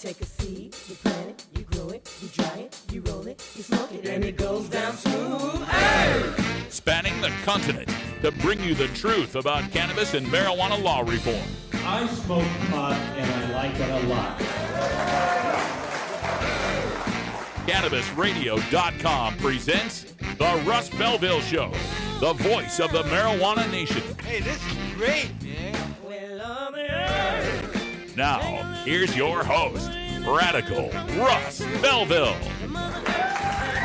take a seed, you plant it, you grow it, you dry it, you roll it, you smoke it, and it goes down smooth. Hey! Spanning the continent to bring you the truth about cannabis and marijuana law reform. I smoke pot and I like it a lot. CannabisRadio.com presents The Russ Belville Show, the voice of the marijuana nation. Hey, this is great, man. Now, here's your host, Radical Russ Belville.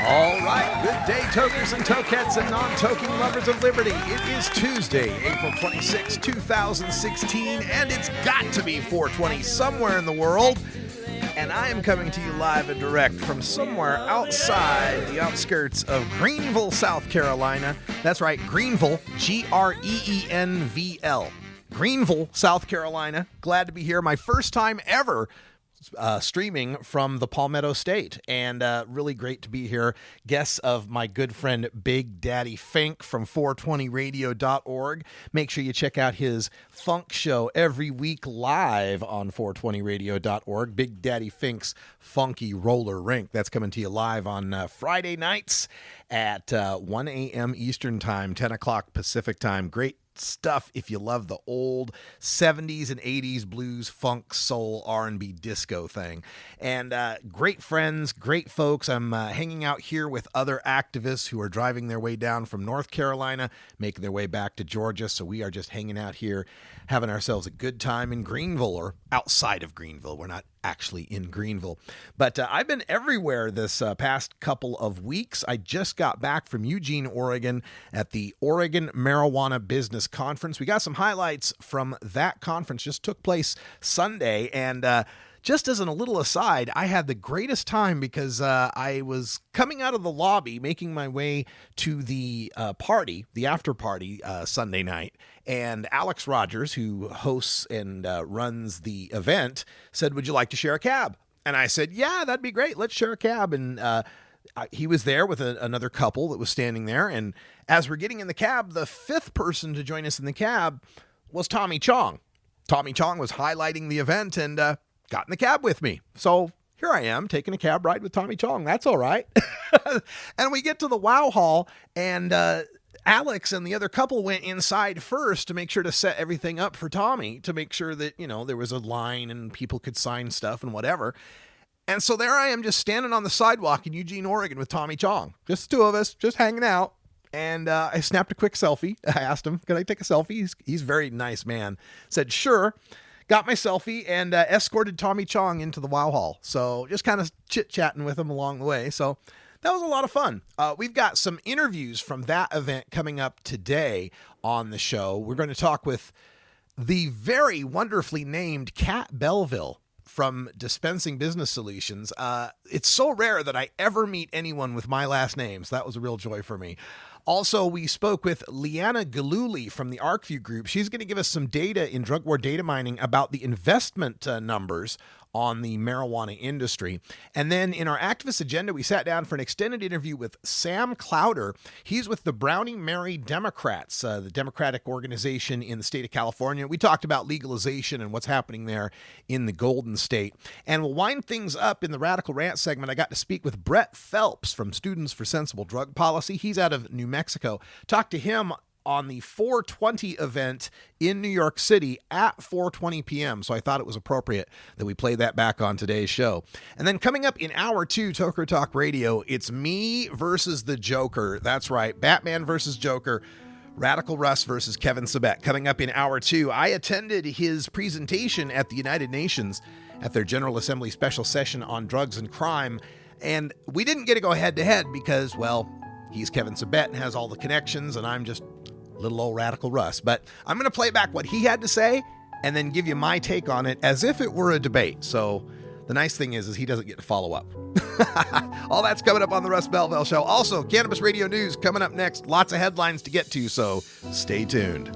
All right, good day, tokers and tokettes and non-toking lovers of liberty. It is Tuesday, April 26, 2016, and it's got to be 420 somewhere in the world. And I am coming to you live and direct from somewhere outside the outskirts of Greenville, South Carolina. That's right, Greenville, Greenville, Greenville, South Carolina. Glad to be here. My first time ever streaming from the Palmetto State, and really great to be here. Guests of my good friend Big Daddy Fink from 420radio.org. Make sure you check out his funk show every week live on 420radio.org. Big Daddy Fink's Funky Roller Rink. That's coming to you live on Friday nights at 1 a.m. Eastern Time, 10 o'clock Pacific Time. Great stuff if you love the old 70s and 80s blues, funk, soul, R&B, disco thing. And great friends, great folks. I'm hanging out here with other activists who are driving their way down from North Carolina, making their way back to Georgia. So we are just hanging out here, having ourselves a good time in Greenville, or outside of Greenville. We're not actually in Greenville. But I've been everywhere this past couple of weeks. I just got back from Eugene, Oregon at the Oregon Marijuana Business Conference. We got some highlights from that conference. Just took place Sunday, and just as a little aside, I had the greatest time because I was coming out of the lobby, making my way to the party, the after party Sunday night. And Alex Rogers, who hosts and runs the event, said, "Would you like to share a cab?" And I said, "Yeah, that'd be great. Let's share a cab." And he was there with another couple that was standing there. And as we're getting in the cab, the fifth person to join us in the cab was Tommy Chong. Tommy Chong was highlighting the event and got in the cab with me. So here I am taking a cab ride with Tommy Chong. That's all right. And we get to the Wow Hall, and Alex and the other couple went inside first to make sure to set everything up for Tommy, to make sure that, there was a line and people could sign stuff and whatever. And so there I am, just standing on the sidewalk in Eugene, Oregon with Tommy Chong. Just the two of us, just hanging out. And I snapped a quick selfie. I asked him, "Can I take a selfie?" He's a very nice man. Said, "Sure." Got my selfie and escorted Tommy Chong into the Wow Hall. So just kind of chit-chatting with him along the way. So that was a lot of fun. We've got some interviews from that event coming up today on the show. We're going to talk with the very wonderfully named Kat Belville from Dispensing Business Solutions. It's so rare that I ever meet anyone with my last name, so that was a real joy for me. Also, we spoke with Liana Galuli from the ArcView Group. She's going to give us some data in drug war data mining about the investment numbers on the marijuana industry. And then in our activist agenda, we sat down for an extended interview with Sam Clowder. He's with the Brownie Mary Democrats, the Democratic organization in the state of California. We talked about legalization and what's happening there in the Golden State. And we'll wind things up in the Radical Rant segment. I got to speak with Brett Phelps from Students for Sensible Drug Policy. He's out of New Mexico. Talked to him on the 420 event in New York City at 4:20 p.m. So I thought it was appropriate that we play that back on today's show. And then coming up in hour 2, Toker Talk Radio, it's me versus the Joker. That's right, Batman versus Joker. Radical Russ versus Kevin Sabet. Coming up in hour 2, I attended his presentation at the United Nations at their General Assembly special session on drugs and crime. And we didn't get to go head to head because, well, he's Kevin Sabet and has all the connections, and I'm just little old Radical Russ. But I'm going to play back what he had to say and then give you my take on it as if it were a debate. So the nice thing is he doesn't get to follow up. All that's coming up on the Russ Belville Show. Also, Cannabis Radio News coming up next. Lots of headlines to get to, so stay tuned.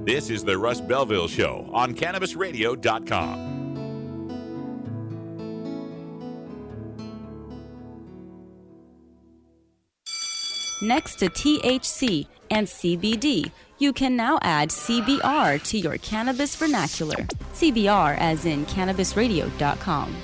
This is the Russ Belville Show on CannabisRadio.com. Next to THC and CBD, you can now add CBR to your cannabis vernacular. CBR as in CannabisRadio.com.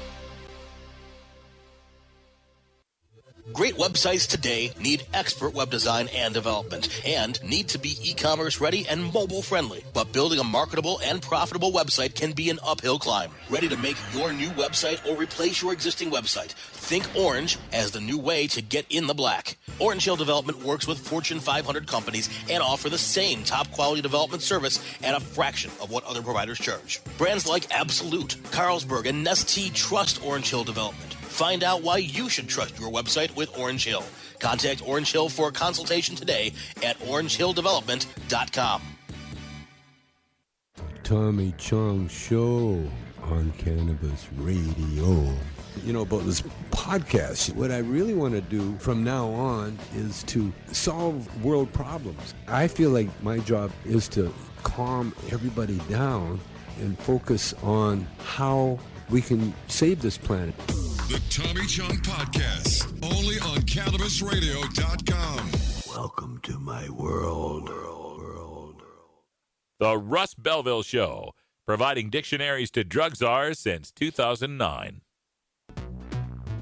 Great websites today need expert web design and development and need to be e-commerce ready and mobile friendly. But building a marketable and profitable website can be an uphill climb. Ready to make your new website or replace your existing website? Think Orange as the new way to get in the black. Orange Hill Development works with Fortune 500 companies and offer the same top quality development service at a fraction of what other providers charge. Brands like Absolute, Carlsberg, and Nestea trust Orange Hill Development. Find out why you should trust your website with Orange Hill. Contact Orange Hill for a consultation today at orangehilldevelopment.com. Tommy Chong Show on Cannabis Radio. You know, about this podcast, what I really want to do from now on is to solve world problems. I feel like my job is to calm everybody down and focus on how we can save this planet. The Tommy Chong Podcast, only on CannabisRadio.com. Welcome to my world. The Russ Belville Show, providing dictionaries to drug czars since 2009.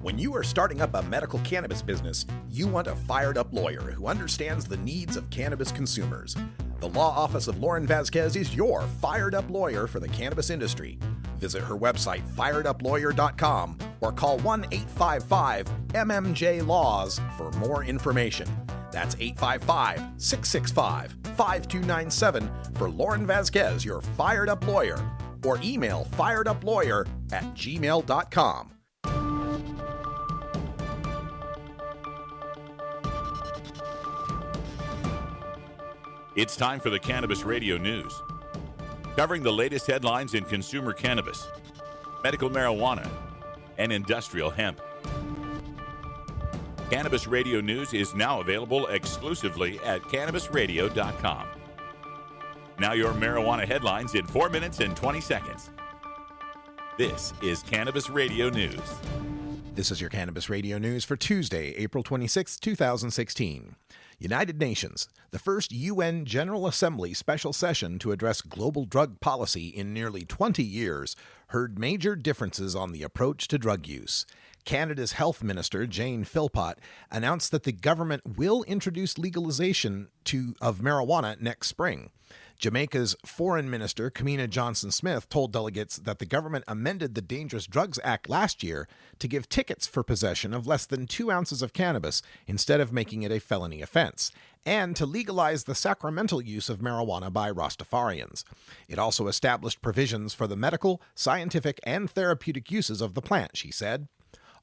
When you are starting up a medical cannabis business, you want a fired-up lawyer who understands the needs of cannabis consumers. The law office of Lauren Vasquez is your fired-up lawyer for the cannabis industry. Visit her website, fireduplawyer.com, or call 1-855-MMJ-LAWS for more information. That's 855-665-5297 for Lauren Vasquez, your fired-up lawyer, or email fireduplawyer@gmail.com. It's time for the Cannabis Radio News, covering the latest headlines in consumer cannabis, medical marijuana, and industrial hemp. Cannabis Radio News is now available exclusively at CannabisRadio.com. Now your marijuana headlines in 4 minutes and 20 seconds. This is Cannabis Radio News. This is your Cannabis Radio News for Tuesday, April 26, 2016. United Nations, the first UN General Assembly special session to address global drug policy in nearly 20 years, heard major differences on the approach to drug use. Canada's Health Minister, Jane Philpott, announced that the government will introduce legalization of marijuana next spring. Jamaica's Foreign Minister, Kamina Johnson-Smith, told delegates that the government amended the Dangerous Drugs Act last year to give tickets for possession of less than 2 ounces of cannabis instead of making it a felony offense, and to legalize the sacramental use of marijuana by Rastafarians. It also established provisions for the medical, scientific, and therapeutic uses of the plant, she said.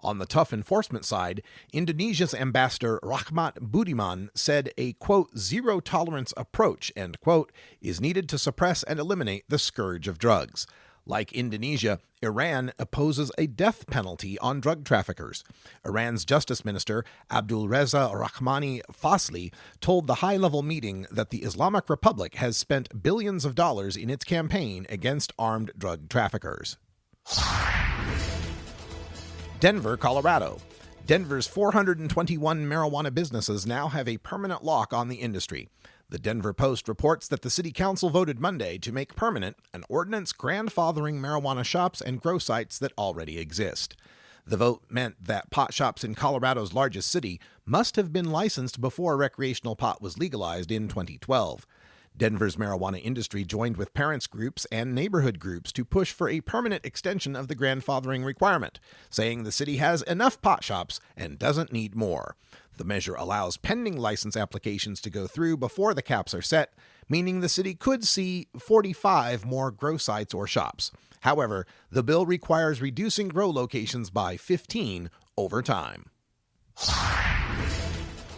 On the tough enforcement side, Indonesia's ambassador Rahmat Budiman said a, quote, zero-tolerance approach, end quote, is needed to suppress and eliminate the scourge of drugs. Like Indonesia, Iran opposes a death penalty on drug traffickers. Iran's Justice Minister Abdul Reza Rahmani Fasli told the high-level meeting that the Islamic Republic has spent billions of dollars in its campaign against armed drug traffickers. Denver, Colorado. Denver's 421 marijuana businesses now have a permanent lock on the industry. The Denver Post reports that the city council voted Monday to make permanent an ordinance grandfathering marijuana shops and grow sites that already exist. The vote meant that pot shops in Colorado's largest city must have been licensed before recreational pot was legalized in 2012. Denver's marijuana industry joined with parents' groups and neighborhood groups to push for a permanent extension of the grandfathering requirement, saying the city has enough pot shops and doesn't need more. The measure allows pending license applications to go through before the caps are set, meaning the city could see 45 more grow sites or shops. However, the bill requires reducing grow locations by 15 over time.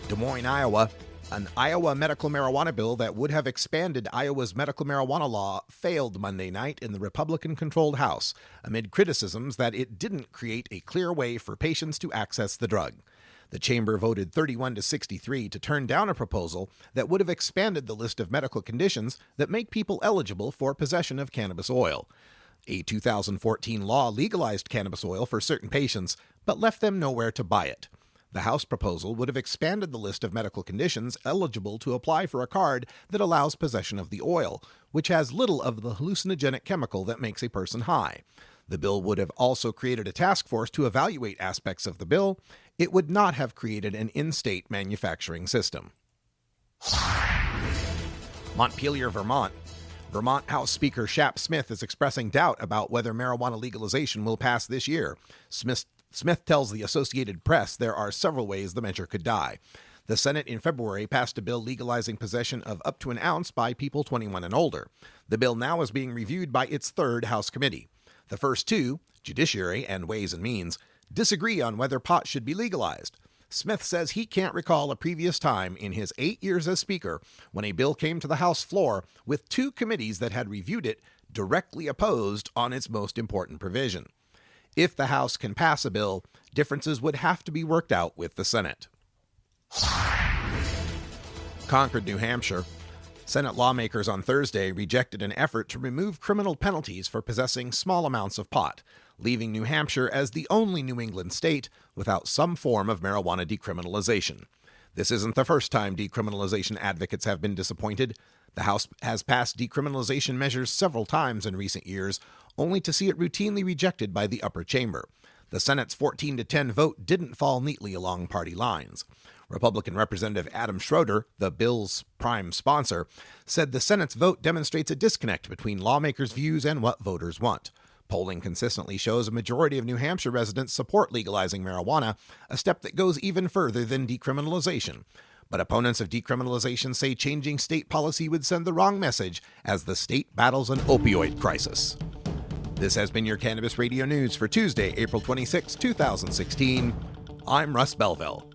Des Moines, Iowa. An Iowa medical marijuana bill that would have expanded Iowa's medical marijuana law failed Monday night in the Republican-controlled House, amid criticisms that it didn't create a clear way for patients to access the drug. The chamber voted 31-63 to turn down a proposal that would have expanded the list of medical conditions that make people eligible for possession of cannabis oil. A 2014 law legalized cannabis oil for certain patients, but left them nowhere to buy it. The House proposal would have expanded the list of medical conditions eligible to apply for a card that allows possession of the oil, which has little of the hallucinogenic chemical that makes a person high. The bill would have also created a task force to evaluate aspects of the bill. It would not have created an in-state manufacturing system. Montpelier, Vermont. Vermont House Speaker Shap Smith is expressing doubt about whether marijuana legalization will pass this year. Smith tells the Associated Press there are several ways the measure could die. The Senate in February passed a bill legalizing possession of up to an ounce by people 21 and older. The bill now is being reviewed by its third House committee. The first two, Judiciary and Ways and Means, disagree on whether pot should be legalized. Smith says he can't recall a previous time in his 8 years as Speaker when a bill came to the House floor with two committees that had reviewed it directly opposed on its most important provision. If the House can pass a bill, differences would have to be worked out with the Senate. Concord, New Hampshire. Senate lawmakers on Thursday rejected an effort to remove criminal penalties for possessing small amounts of pot, leaving New Hampshire as the only New England state without some form of marijuana decriminalization. This isn't the first time decriminalization advocates have been disappointed. The House has passed decriminalization measures several times in recent years, only to see it routinely rejected by the upper chamber. The Senate's 14-10 vote didn't fall neatly along party lines. Republican Representative Adam Schroeder, the bill's prime sponsor, said the Senate's vote demonstrates a disconnect between lawmakers' views and what voters want. Polling consistently shows a majority of New Hampshire residents support legalizing marijuana, a step that goes even further than decriminalization. But opponents of decriminalization say changing state policy would send the wrong message as the state battles an opioid crisis. This has been your Cannabis Radio News for Tuesday, April 26, 2016. I'm Russ Belville.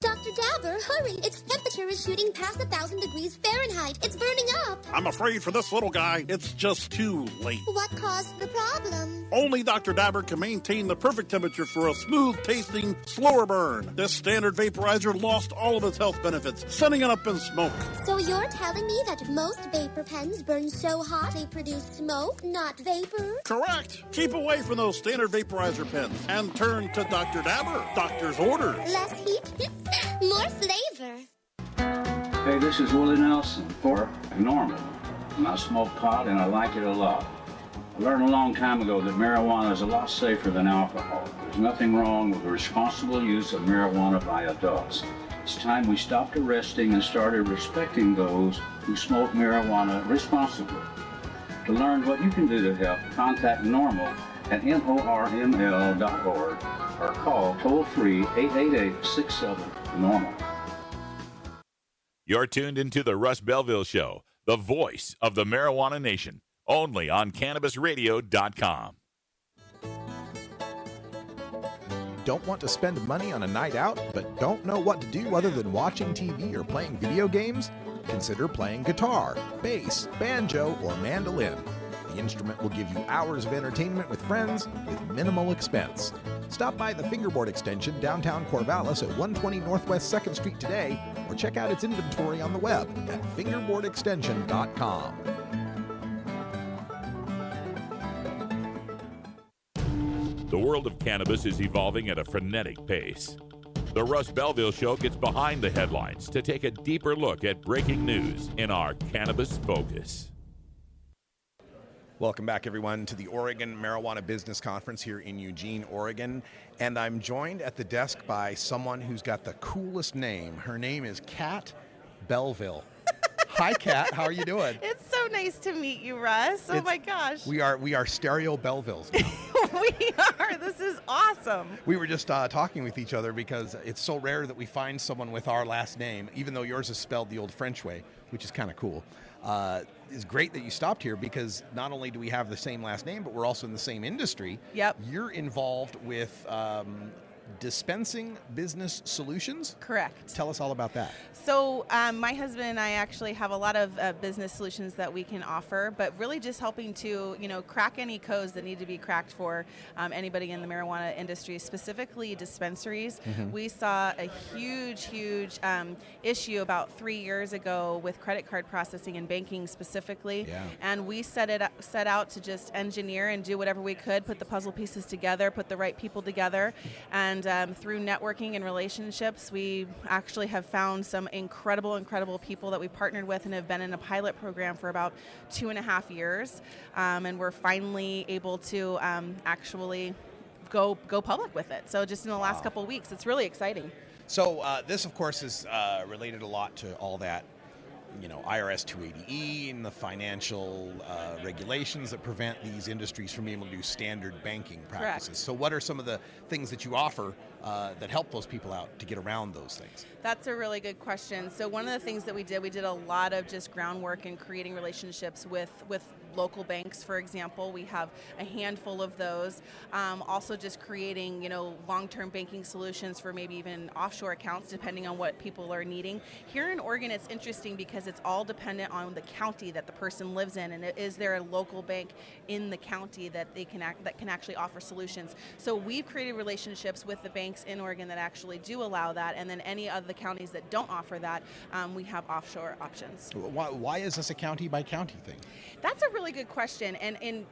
Dr. Dabber, hurry! Its temperature is shooting past 1,000 degrees Fahrenheit. It's burning up. I'm afraid for this little guy, it's just too late. What caused the problem? Only Dr. Dabber can maintain the perfect temperature for a smooth-tasting, slower burn. This standard vaporizer lost all of its health benefits, sending it up in smoke. So you're telling me that most vapor pens burn so hot they produce smoke, not vapor? Correct. Keep away from those standard vaporizer pens and turn to Dr. Dabber. Doctor's orders. Less heat, more flavor. Hey, this is Willie Nelson for Normal. And I smoke pot and I like it a lot. I learned a long time ago that marijuana is a lot safer than alcohol. There's nothing wrong with the responsible use of marijuana by adults. It's time we stopped arresting and started respecting those who smoke marijuana responsibly. To learn what you can do to help, contact Normal at norml.org or call toll-free 888-67-NORMAL. You're tuned into the Russ Belville Show, the voice of the marijuana nation, only on CannabisRadio.com. Don't want to spend money on a night out, but don't know what to do other than watching TV or playing video games? Consider playing guitar, bass, banjo, or mandolin. The instrument will give you hours of entertainment with friends with minimal expense. Stop by the Fingerboard Extension downtown Corvallis at 120 Northwest 2nd Street today, or check out its inventory on the web at fingerboardextension.com. The world of cannabis is evolving at a frenetic pace. The Russ Belville Show gets behind the headlines to take a deeper look at breaking news in our Cannabis Focus. Welcome back, everyone, to the Oregon Marijuana Business Conference here in Eugene, Oregon. And I'm joined at the desk by someone who's got the coolest name. Her name is Kat Belville. Hi, Kat. How are you doing? It's so nice to meet you, Russ. Oh, my gosh. We are stereo Belvilles now. We are. This is awesome. We were just talking with each other because it's so rare that we find someone with our last name, even though yours is spelled the old French way, which is kind of cool. It's great that you stopped here because not only do we have the same last name, but we're also in the same industry. Yep. You're involved with Dispensing Business Solutions? Correct. Tell us all about that. So my husband and I actually have a lot of business solutions that we can offer, but really just helping to, crack any codes that need to be cracked for anybody in the marijuana industry, specifically dispensaries. Mm-hmm. We saw a huge issue about 3 years ago with credit card processing and banking specifically. Yeah. And we set out to just engineer and do whatever we could, put the puzzle pieces together, put the right people together, and through networking and relationships, we actually have found some incredible people that we partnered with and have been in a pilot program for about 2.5 years, and we're finally able to actually go public with it. So just in the last couple of weeks, it's really exciting. So this, of course, is related a lot to all that, IRS 280E and the financial regulations that prevent these industries from being able to do standard banking practices. Correct. So what are some of the things that you offer that help those people out to get around those things? That's a really good question. So one of the things that we did a lot of just groundwork in creating relationships with local banks, for example. We have a handful of those. Also just creating, long-term banking solutions for maybe even offshore accounts, depending on what people are needing. Here in Oregon, it's interesting because it's all dependent on the county that the person lives in, and is there a local bank in the county that can actually offer solutions. So we've created relationships with the banks in Oregon that actually do allow that, and then any of the counties that don't offer that, we have offshore options. Why is this a county by county thing? That's a really good question, and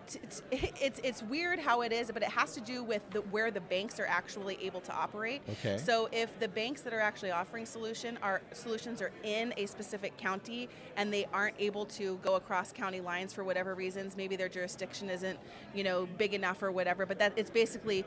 it's weird how it is, but it has to do with where the banks are actually able to operate. Okay. So if the banks that are actually offering solutions are in a specific county and they aren't able to go across county lines for whatever reasons, maybe their jurisdiction isn't big enough or whatever, but that it's basically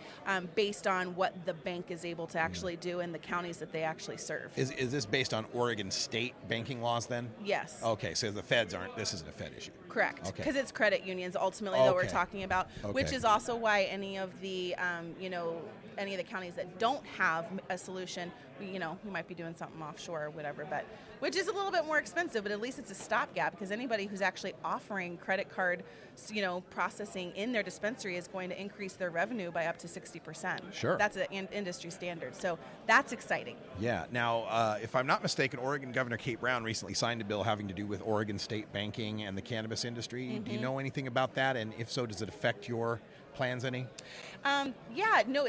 based on what the bank is able to actually do in the counties that they actually serve. Is this based on Oregon state banking laws then? Yes. Okay, so the feds this isn't a Fed issue. Correct, Okay. because it's credit unions ultimately that we're talking about, which Okay. is also why any of the any of the counties that don't have a solution, we might be doing something offshore or whatever, but which is a little bit more expensive, but at least it's a stopgap, because anybody who's actually offering credit card processing in their dispensary is going to increase their revenue by up to 60%. Sure. That's an industry standard, so that's exciting. Yeah. Now, if I'm not mistaken, Oregon Governor Kate Brown recently signed a bill having to do with Oregon state banking and the cannabis industry. Mm-hmm. Do you know anything about that? And if so, does it affect your plans any?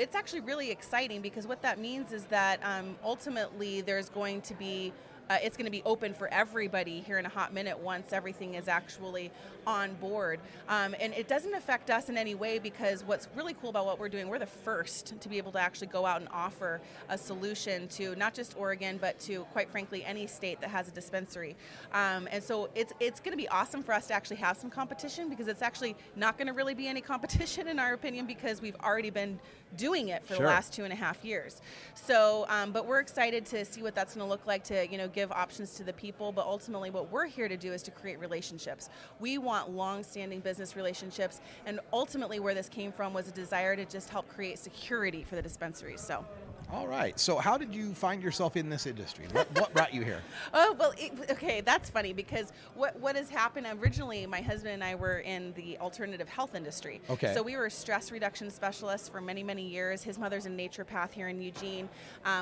It's actually really exciting, because what that means is that ultimately there's going to be it's going to be open for everybody here in a hot minute once everything is actually on board. And it doesn't affect us in any way, because what's really cool about what we're doing, we're the first to be able to actually go out and offer a solution to not just Oregon, but to, quite frankly, any state that has a dispensary. And so it's going to be awesome for us to actually have some competition, because it's actually not going to really be any competition in our opinion, because we've already been doing it for the last 2.5 years. So, but we're excited to see what that's going to look like, to give options to the people. But ultimately, what we're here to do is to create relationships. We want long-standing business relationships, and ultimately, where this came from was a desire to just help create security for the dispensaries. So. All right. So how did you find yourself in this industry? What brought you here? Oh, well, okay, that's funny, because what has happened, originally my husband and I were in the alternative health industry. Okay. So we were stress reduction specialists for many, many years. His mother's a naturopath here in Eugene.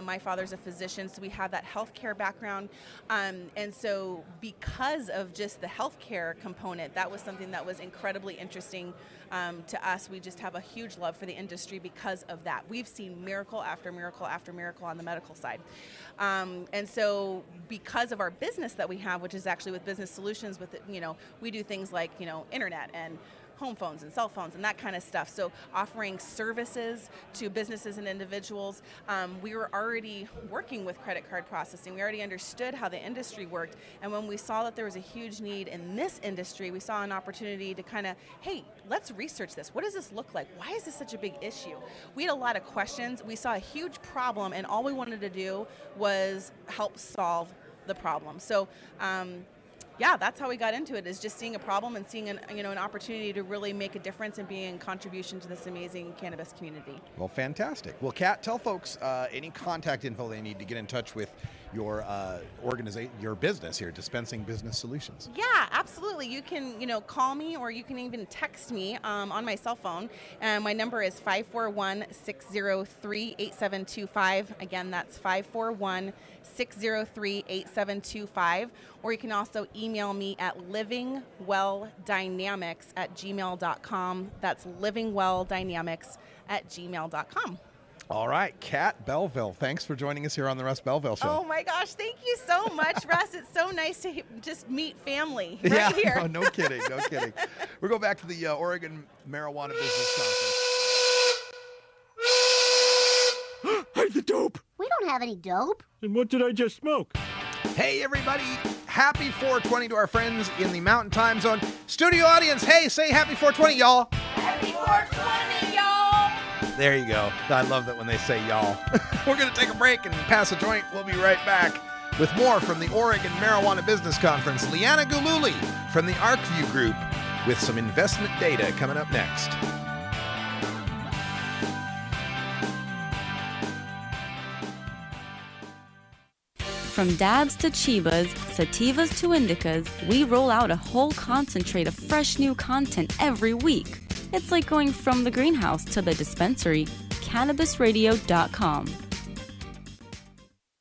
My father's a physician, so we have that healthcare background. And so because of just the healthcare component, that was something that was incredibly interesting to us. We just have a huge love for the industry because of that. We've seen miracle after miracle after miracle on the medical side. And so because of our business that we have, which is actually with Business Solutions, we do things like, internet and home phones and cell phones and that kind of stuff. So offering services to businesses and individuals. We were already working with credit card processing. We already understood how the industry worked. And when we saw that there was a huge need in this industry, we saw an opportunity to kind of, hey, let's research this. What does this look like? Why is this such a big issue? We had a lot of questions. We saw a huge problem, and all we wanted to do was help solve the problem. So, that's how we got into it, is just seeing a problem and seeing an opportunity to really make a difference and be in contribution to this amazing cannabis community. Well, fantastic. Well, Kat, tell folks any contact info they need to get in touch with your your business here, Dispensing Business Solutions. Yeah, absolutely. You can, call me, or you can even text me on my cell phone. And my number is 541-603-8725. Again, that's 541-603-8725. Or you can also email me at livingwelldynamics@gmail.com. That's livingwelldynamics@gmail.com. All right, Kat Belville, thanks for joining us here on the Russ Belville Show. Oh my gosh, thank you so much, Russ. It's so nice to just meet family right here. No kidding, no kidding. We'll go back to the Oregon Marijuana Business Conference. Hide the dope. We don't have any dope. And what did I just smoke? Hey, everybody. Happy 420 to our friends in the Mountain Time Zone. Studio audience, hey, say happy 420, y'all. Happy 420, y'all. There you go. I love that when they say y'all. We're going to take a break and pass a joint. We'll be right back with more from the Oregon Marijuana Business Conference. Liana Gululi from the ArcView Group with some investment data coming up next. From dabs to chivas, sativas to indicas, we roll out a whole concentrate of fresh new content every week. It's like going from the greenhouse to the dispensary. CannabisRadio.com.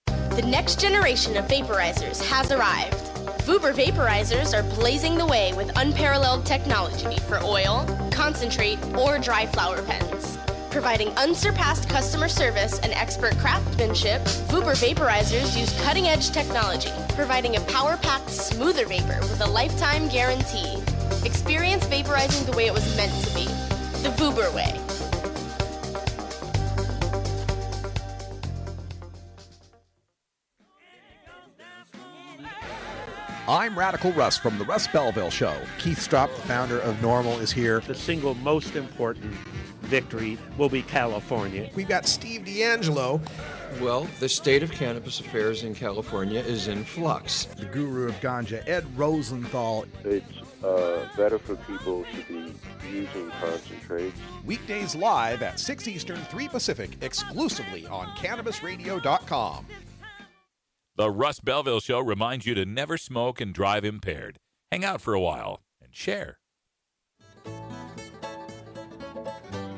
The next generation of vaporizers has arrived. Vuber vaporizers are blazing the way with unparalleled technology for oil, concentrate, or dry flower pens. Providing unsurpassed customer service and expert craftsmanship, Vuber vaporizers use cutting-edge technology, providing a power-packed, smoother vapor with a lifetime guarantee. Experience vaporizing the way it was meant to be, the Vuber way. I'm Radical Russ from the Russ Belville Show. Keith Stropp, the founder of Normal, is here. The single most important victory will be California. We've got Steve D'Angelo. Well, the state of cannabis affairs in California is in flux. The guru of ganja, Ed Rosenthal. It's better for people to be using concentrates. Weekdays live at 6 Eastern, 3 Pacific, exclusively on CannabisRadio.com. The Russ Belville Show reminds you to never smoke and drive impaired. Hang out for a while and share.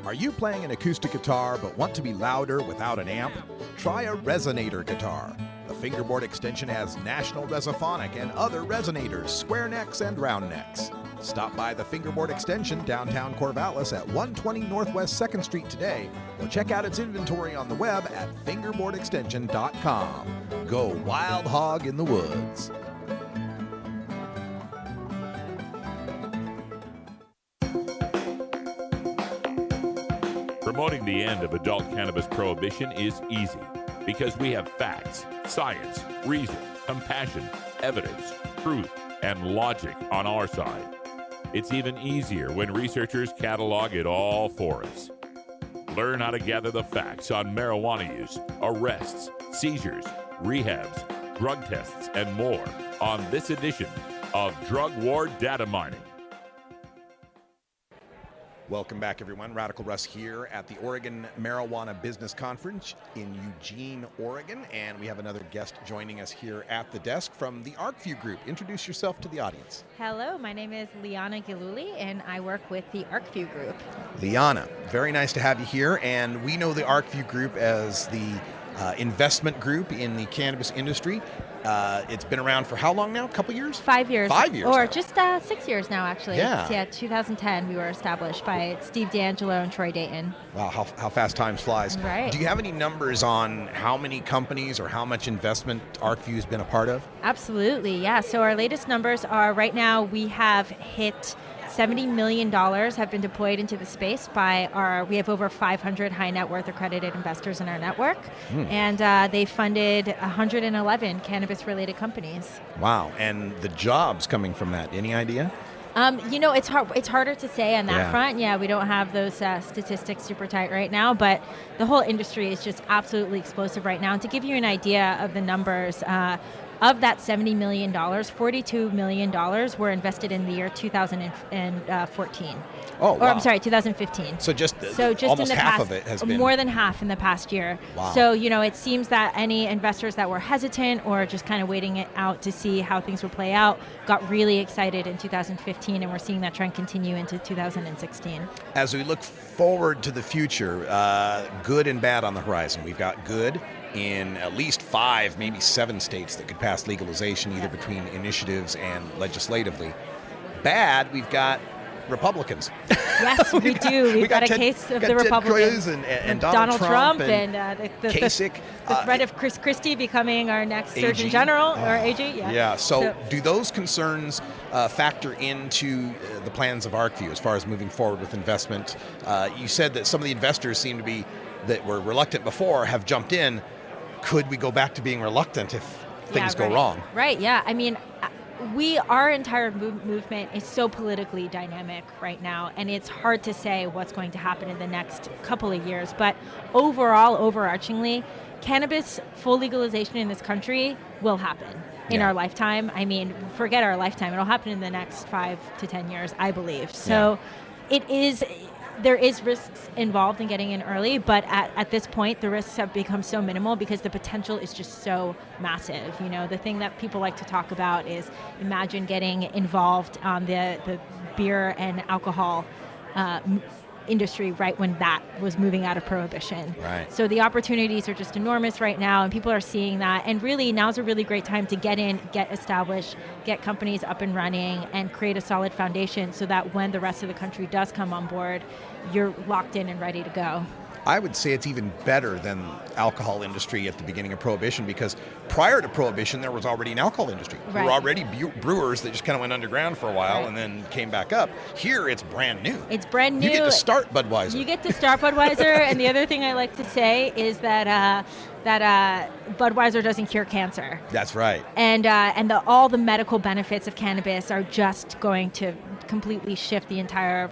Are you playing an acoustic guitar but want to be louder without an amp? Try a resonator guitar. The fingerboard extension has National Resophonic and other resonators, square necks and round necks. Stop by the Fingerboard Extension downtown Corvallis at 120 Northwest 2nd Street today, or check out its inventory on the web at fingerboardextension.com. Go wild hog in the woods. Promoting the end of adult cannabis prohibition is easy because we have facts, science, reason, compassion, evidence, truth, and logic on our side. It's even easier when researchers catalog it all for us. Learn how to gather the facts on marijuana use, arrests, seizures, rehabs, drug tests, and more on this edition of Drug War Data Mining. Welcome back, everyone. Radical Russ here at the Oregon Marijuana Business Conference in Eugene, Oregon. And we have another guest joining us here at the desk from the ArcView Group. Introduce yourself to the audience. Hello, my name is Liana Giluli, and I work with the ArcView Group. Liana, very nice to have you here. And we know the ArcView Group as the investment group in the cannabis industry. It's been around for how long now? A couple years? 5 years. 5 years. Or now. just 6 years now, actually. Yeah. 2010 we were established by Steve D'Angelo and Troy Dayton. Wow, how fast time flies. Right. Do you have any numbers on how many companies or how much investment ArcView has been a part of? Absolutely, yeah. So our latest numbers are right now we have hit $70 million have been deployed into the space we have over 500 high net worth accredited investors in our network, and they funded 111 cannabis-related companies. Wow, and the jobs coming from that, any idea? It's harder to say on that front. Yeah, we don't have those statistics super tight right now, but the whole industry is just absolutely explosive right now. And to give you an idea of the numbers, Of that $70 million, $42 million were invested in the year 2014. Oh, wow. Or I'm sorry, 2015. So just almost in the half past, of it has been more than half in the past year. Wow. So, it seems that any investors that were hesitant or just kind of waiting it out to see how things would play out got really excited in 2015, and we're seeing that trend continue into 2016. As we look forward to the future, good and bad on the horizon. We've got good in at least 5, maybe 7 states that could pass legalization, either between initiatives and legislatively. Bad, we've got Republicans. Yes, we do. We've got a case of the Republicans and Donald Trump and the Kasich. The threat of Chris Christie becoming our next AG. Surgeon General or AG. Yeah. So do those concerns factor into the plans of ArcView as far as moving forward with investment? You said that some of the investors seem to be that were reluctant before have jumped in. Could we go back to being reluctant if things go wrong? Right. Yeah. I mean, our entire movement is so politically dynamic right now, and it's hard to say what's going to happen in the next couple of years. But overall, overarchingly, cannabis full legalization in this country will happen in our lifetime. I mean, forget our lifetime. It'll happen in the next 5 to 10 years, I believe. So there is risks involved in getting in early, but at this point, the risks have become so minimal because the potential is just so massive. The thing that people like to talk about is imagine getting involved on the beer and alcohol industry right when that was moving out of prohibition. Right. So the opportunities are just enormous right now, and people are seeing that. And really, now's a really great time to get in, get established, get companies up and running, and create a solid foundation so that when the rest of the country does come on board, you're locked in and ready to go. I would say it's even better than alcohol industry at the beginning of Prohibition, because prior to Prohibition, there was already an alcohol industry. There were already brewers that just kind of went underground for a while and then came back up. Here, it's brand new. It's brand new. You get to start Budweiser. You get to start Budweiser, and the other thing I like to say is that Budweiser doesn't cure cancer. That's right. And all the medical benefits of cannabis are just going to completely shift the entire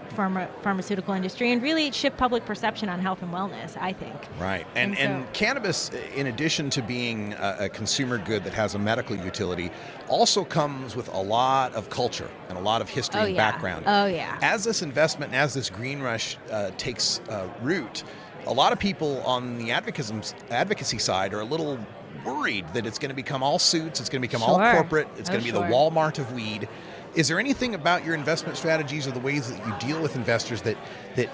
pharmaceutical industry and really shift public perception on health and wellness, I think. Right. And cannabis, in addition to being a consumer good that has a medical utility, also comes with a lot of culture and a lot of history and background. Oh, yeah. As this investment and as this green rush takes root, a lot of people on the advocacy side are a little worried that it's going to become all suits, it's going to become all corporate, it's going to be the Walmart of weed. Is there anything about your investment strategies or the ways that you deal with investors that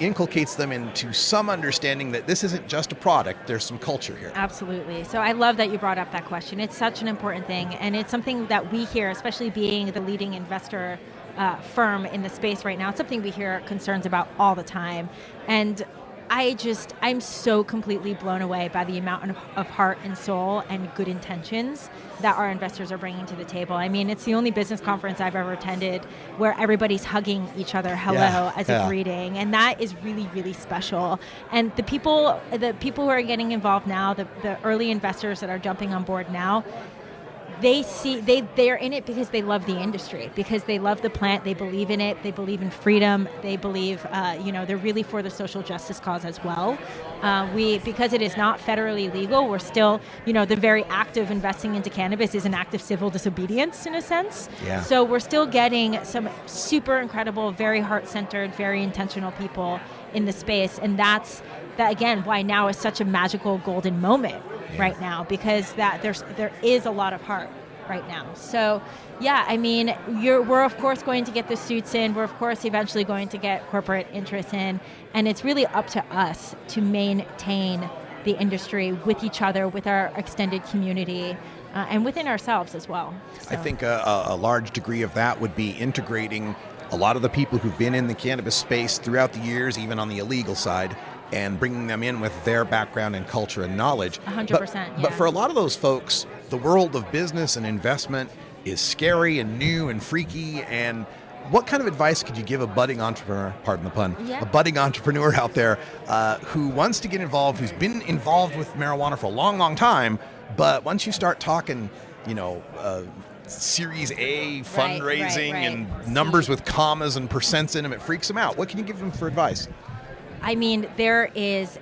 inculcates them into some understanding that this isn't just a product, there's some culture here? Absolutely. So I love that you brought up that question. It's such an important thing, and it's something that we hear, especially being the leading investor firm in the space right now. It's something we hear concerns about all the time. And I'm so completely blown away by the amount of heart and soul and good intentions that our investors are bringing to the table. I mean, it's the only business conference I've ever attended where everybody's hugging each other as a greeting, and that is really, really special. And the people who are getting involved now, the early investors that are jumping on board now, they're in it because they love the industry, because they love the plant, they believe in it, they believe in freedom, they believe, they're really for the social justice cause as well. Because it is not federally legal, we're still, the very act of investing into cannabis is an act of civil disobedience in a sense. Yeah. So we're still getting some super incredible, very heart-centered, very intentional people in the space, and that's again why now is such a magical golden moment right now, because there is a lot of heart right now. So I mean, we're of course going to get the suits in, we're of course eventually going to get corporate interests in, and it's really up to us to maintain the industry with each other, with our extended community, and within ourselves as well. So. I think a large degree of that would be integrating a lot of the people who've been in the cannabis space throughout the years, even on the illegal side, and bringing them in with their background and culture and knowledge. 100%. But for a lot of those folks, the world of business and investment is scary and new and freaky. And what kind of advice could you give a budding entrepreneur, pardon the pun, a budding entrepreneur out there who wants to get involved, who's been involved with marijuana for a long, long time, but once you start talking, Series A fundraising and numbers with commas and percents in them, it freaks them out. What can you give them for advice? I mean, there is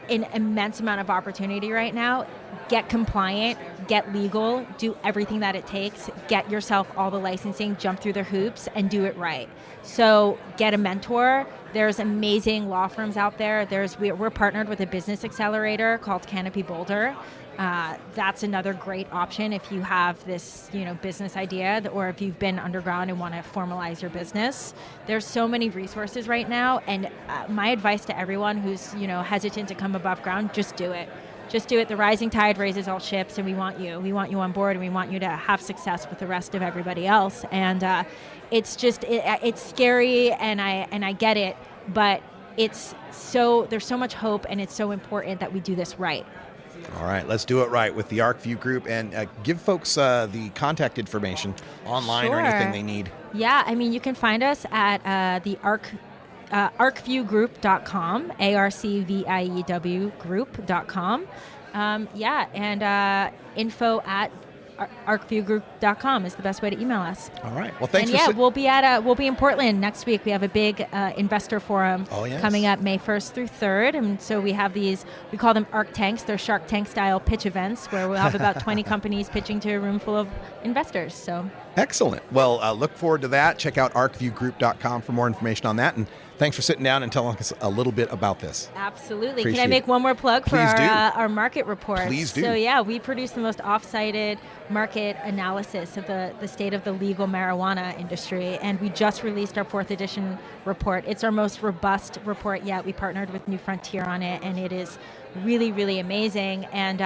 an immense amount of opportunity right now. get compliant, get legal, do everything that it takes, get yourself all the licensing, jump through the hoops, and do it right. So get a mentor. There's amazing law firms out there. We're partnered with a business accelerator called Canopy Boulder. That's another great option if you have this, business idea, or if you've been underground and want to formalize your business. There's so many resources right now, and my advice to everyone who's, hesitant to come above ground, just do it. Just do it. The rising tide raises all ships, and we want you. We want you on board, and we want you to have success with the rest of everybody else. And it's just it's scary, and I get it, but there's so much hope, and it's so important that we do this right. All right, let's do it right with the ArcView Group, and give folks the contact information online or anything they need. Yeah, I mean, you can find us at the arcviewgroup.com, ARCVIEW group.com. And info at arcviewgroup.com is the best way to email us. All right. Well, thanks. And we'll be in Portland next week. We have a big investor forum coming up May 1st through 3rd, and so we have we call them Arc Tanks. They're Shark Tank style pitch events where we'll have about 20 companies pitching to a room full of investors. So excellent. Well, look forward to that. Check out arcviewgroup.com for more information on that. And thanks for sitting down and telling us a little bit about this. Absolutely. Can I make one more plug for our market report? Please do. So we produce the most off-cited market analysis of the state of the legal marijuana industry, and we just released our 4th edition report. It's our most robust report yet. We partnered with New Frontier on it, and it is really, really amazing. And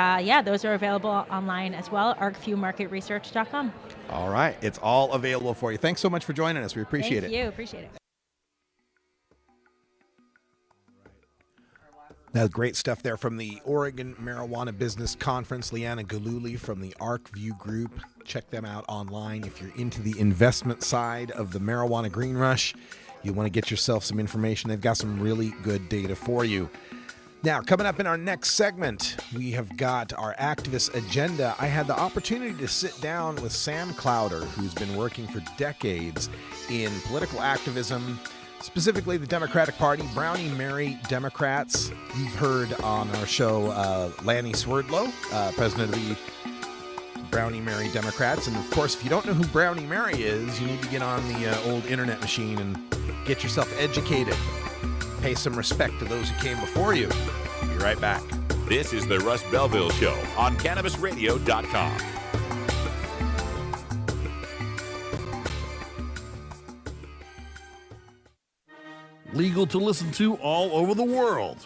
those are available online as well, arcviewmarketresearch.com. All right. It's all available for you. Thanks so much for joining us. We appreciate it. Thank you. Appreciate it. Now, great stuff there from the Oregon Marijuana Business Conference. Leanna Galuli from the ArcView Group. Check them out online if you're into the investment side of the marijuana green rush. You want to get yourself some information. They've got some really good data for you. Now, coming up in our next segment, we have got our activist agenda. I had the opportunity to sit down with Sam Clowder, who's been working for decades in political activism, specifically the Democratic Party, Brownie Mary Democrats. You've heard on our show Lanny Swerdlow, president of the Brownie Mary Democrats. And of course, if you don't know who Brownie Mary is, you need to get on the old internet machine and get yourself educated. Pay some respect to those who came before you. Be right back. This is the Russ Belville Show on CannabisRadio.com. Legal to listen to all over the world.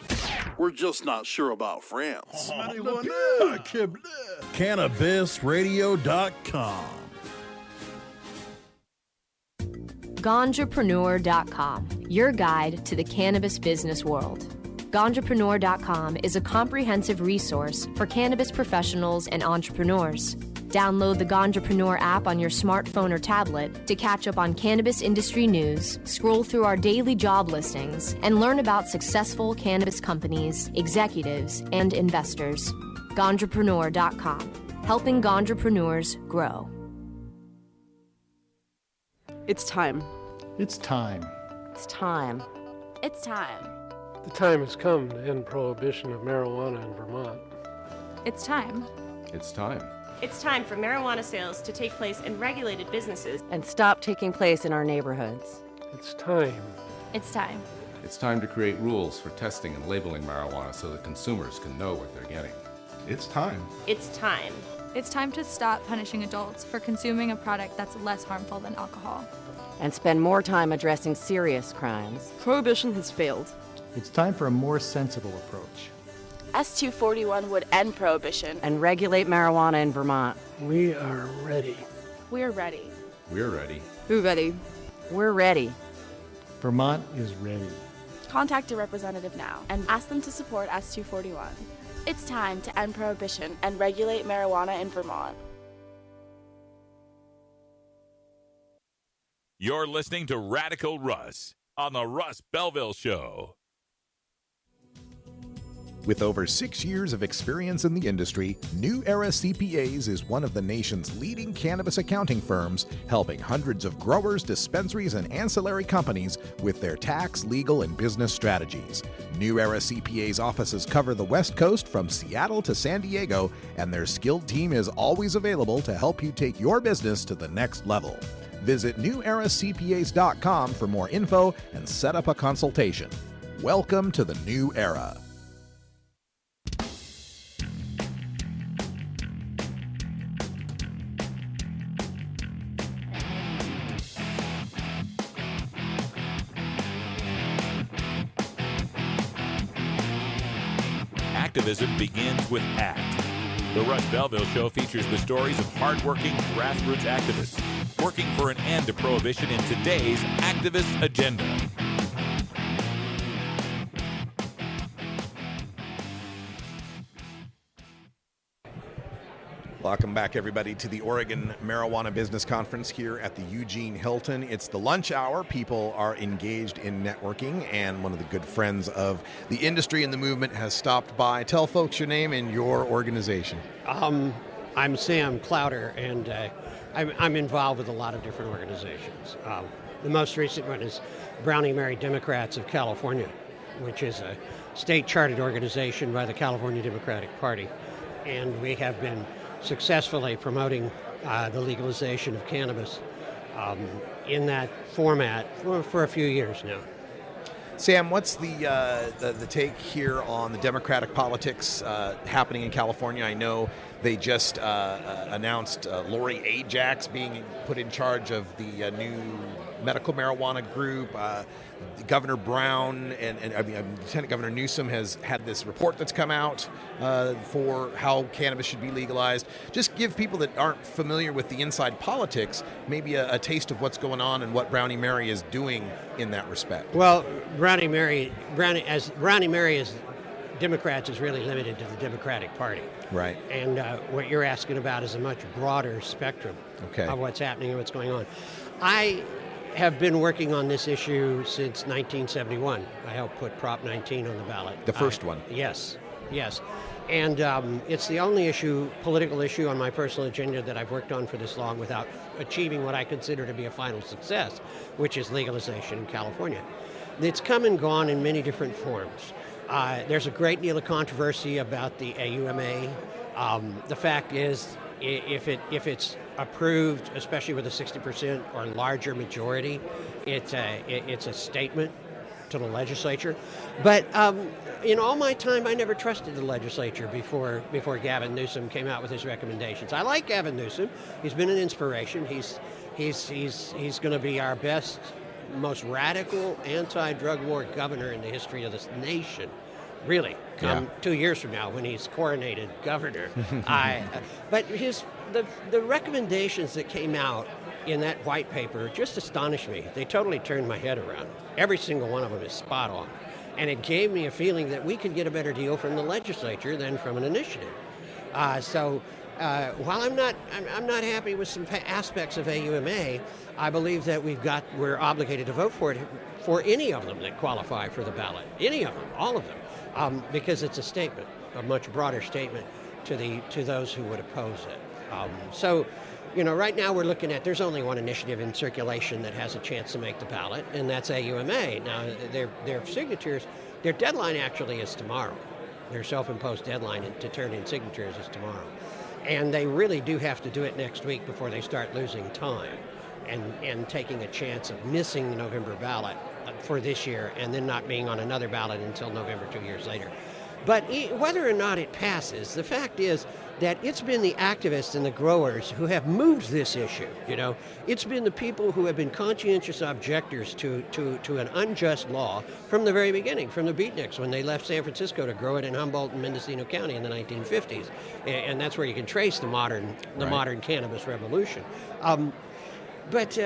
We're just not sure about France. CannabisRadio.com. Ganjapreneur.com, your guide to the cannabis business world. Ganjapreneur.com is a comprehensive resource for cannabis professionals and entrepreneurs. Download the Ganjapreneur app on your smartphone or tablet to catch up on cannabis industry news, scroll through our daily job listings, and learn about successful cannabis companies, executives, and investors. Ganjapreneur.com, helping Ganjapreneurs grow. It's time. It's time. It's time. It's time. The time has come to end prohibition of marijuana in Vermont. It's time. It's time. It's time for marijuana sales to take place in regulated businesses and stop taking place in our neighborhoods. It's time. It's time. It's time to create rules for testing and labeling marijuana so that consumers can know what they're getting. It's time. It's time. It's time to stop punishing adults for consuming a product that's less harmful than alcohol. And spend more time addressing serious crimes. Prohibition has failed. It's time for a more sensible approach. S241 would end prohibition and regulate marijuana in Vermont. We are ready. We're ready. We're ready. We're ready. We're ready. Vermont is ready. Contact a representative now and ask them to support S241. It's time to end prohibition and regulate marijuana in Vermont. You're listening to Radical Russ on the Russ Belville Show. With over 6 years of experience in the industry, New Era CPAs is one of the nation's leading cannabis accounting firms, helping hundreds of growers, dispensaries, and ancillary companies with their tax, legal, and business strategies. New Era CPA's offices cover the West Coast from Seattle to San Diego, and their skilled team is always available to help you take your business to the next level. Visit neweracpas.com for more info and set up a consultation. Welcome to the New Era. Activism begins with ACT. The Russ Belville Show features the stories of hardworking grassroots activists working for an end to prohibition in today's activist agenda. Welcome back, everybody, to the Oregon Marijuana Business Conference here at the Eugene Hilton. It's the lunch hour. People are engaged in networking, and one of the good friends of the industry and the movement has stopped by. Tell folks your name and your organization. I'm Sam Clowder, and I'm involved with a lot of different organizations. The most recent one is Brownie Mary Democrats of California, which is a state-chartered organization by the California Democratic Party, and we have been successfully promoting the legalization of cannabis in that format for a few years now. Sam, what's the take here on the Democratic politics happening in California? I know they just announced Lori Ajax being put in charge of the new medical marijuana group. Governor Brown and Lieutenant Governor Newsom has had this report that's come out for how cannabis should be legalized. Just give people that aren't familiar with the inside politics maybe a taste of what's going on and what Brownie Mary is doing in that respect. Well, Brownie Mary is Democrats is really limited to the Democratic Party. Right. And what you're asking about is a much broader spectrum of what's happening and what's going on. I have been working on this issue since 1971. I helped put Prop 19 on the ballot. The first one. Yes. And it's the only political issue on my personal agenda that I've worked on for this long without achieving what I consider to be a final success, which is legalization in California. It's come and gone in many different forms. There's a great deal of controversy about the AUMA. The fact is, if it's approved, especially with a 60% or larger majority, it's a statement to the legislature. But in all my time, I never trusted the legislature before Gavin Newsom came out with his recommendations. I like Gavin Newsom. He's been an inspiration. He's going to be our best, most radical anti-drug war governor in the history of this nation. Really, 2 years from now when he's coronated governor. But the recommendations that came out in that white paper just astonished me. They totally turned my head around. Every single one of them is spot on. And it gave me a feeling that we could get a better deal from the legislature than from an initiative. While I'm not happy with some aspects of AUMA, I believe that we're obligated to vote for it, for any of them that qualify for the ballot. Any of them, all of them, because it's a statement, a much broader statement to those who would oppose it. Right now we're looking at, there's only one initiative in circulation that has a chance to make the ballot, and that's AUMA. Now, their signatures, their deadline actually is tomorrow. Their self-imposed deadline to turn in signatures is tomorrow. And they really do have to do it next week before they start losing time and taking a chance of missing the November ballot for this year and then not being on another ballot until November 2 years later. But whether or not it passes, the fact is that it's been the activists and the growers who have moved this issue. It's been the people who have been conscientious objectors to an unjust law from the very beginning, from the beatniks when they left San Francisco to grow it in Humboldt and Mendocino County in the 1950s, and that's where you can trace the modern cannabis revolution. But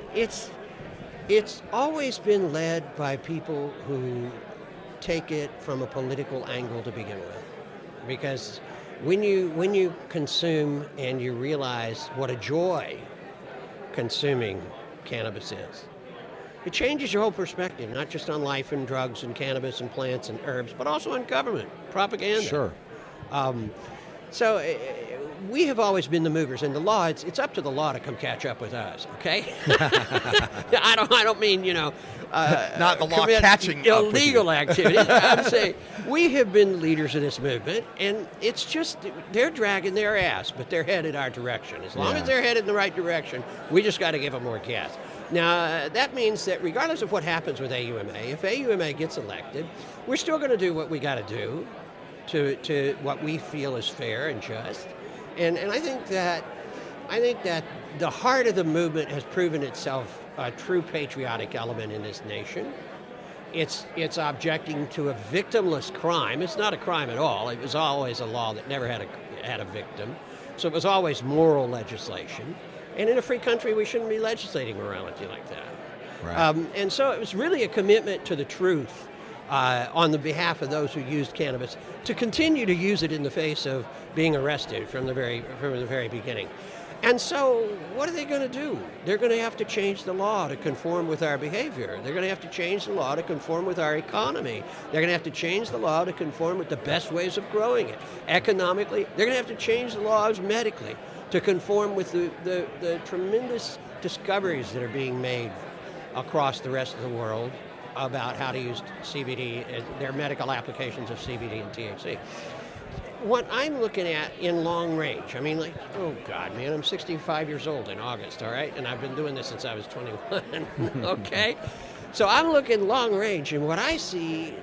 it's always been led by people who take it from a political angle to begin with, because when you consume and you realize what a joy consuming cannabis is, it changes your whole perspective, not just on life and drugs and cannabis and plants and herbs, but also on government, propaganda. Sure. So we have always been the movers, and the law, it's up to the law to come catch up with us, okay? I don't mean, not the law catching illegal activities. I'm saying we have been leaders of this movement, and it's just, they're dragging their ass, but they're headed our direction. As long as they're headed in the right direction, we just got to give them more gas. Now, that means that regardless of what happens with AUMA, if AUMA gets elected, we're still going to do what we got to do to what we feel is fair and just. And I think that the heart of the movement has proven itself a true patriotic element in this nation. It's objecting to a victimless crime. It's not a crime at all. It was always a law that never had a victim. So it was always moral legislation. And in a free country, we shouldn't be legislating morality like that. Right. And so it was really a commitment to the truth on the behalf of those who used cannabis to continue to use it in the face of being arrested from the very beginning. And so what are they going to do? They're going to have to change the law to conform with our behavior. They're going to have to change the law to conform with our economy. They're going to have to change the law to conform with the best ways of growing it. Economically, they're going to have to change the laws medically to conform with the tremendous discoveries that are being made across the rest of the world about how to use CBD, their medical applications of CBD and THC. What I'm looking at in long range, I mean, like, oh God, man, I'm 65 years old in August, all right? And I've been doing this since I was 21, okay? So I'm looking long range, and what I see,